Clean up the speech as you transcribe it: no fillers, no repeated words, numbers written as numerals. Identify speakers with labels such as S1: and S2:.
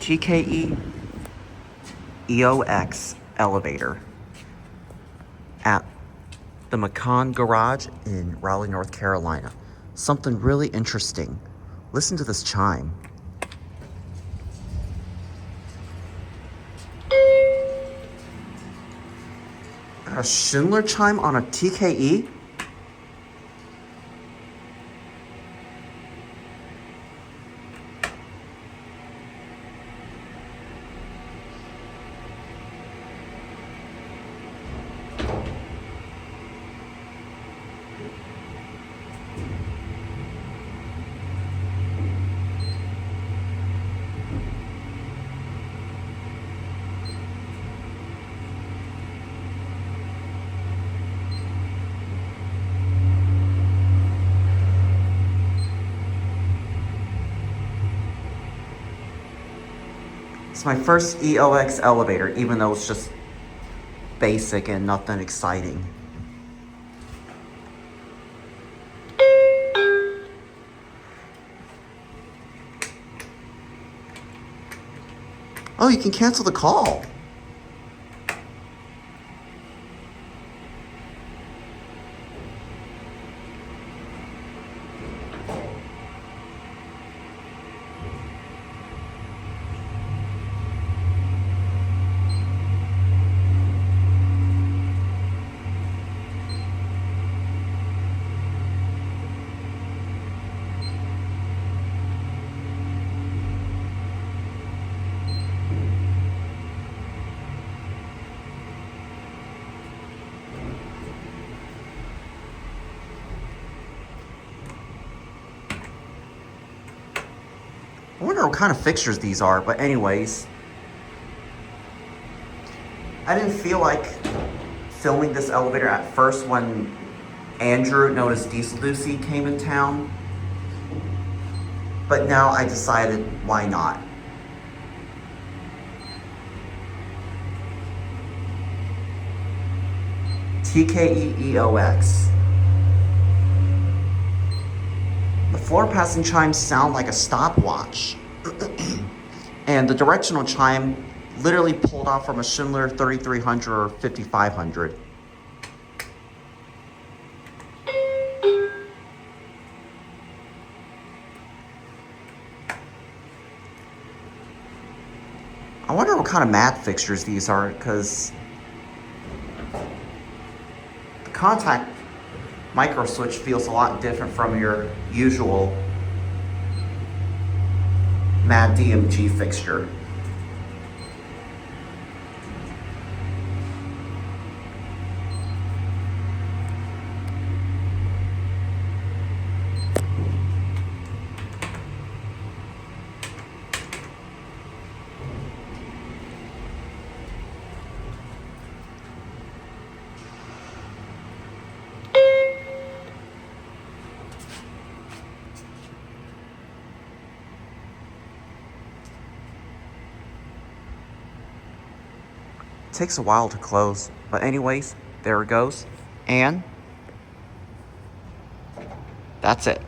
S1: TKE EOX elevator at the Macon garage in Raleigh, North Carolina. Something really interesting. Listen to this chime. A Schindler chime on a TKE? It's my first EOX elevator, even though it's just basic and nothing exciting. Oh, you can cancel the call. I wonder what kind of fixtures these are, but anyways. I didn't feel like filming this elevator at first when Andrew, known as Diesel Lucy, came in town. But now I decided, why not? TKE EOX. The floor passing chimes sound like a stopwatch. And the directional chime literally pulled off from a Schindler 3300 or 5500. I wonder what kind of mat fixtures these are, because the contact micro switch feels a lot different from your usual matte DMG fixture. Takes a while to close, but anyways, there it goes. And that's it.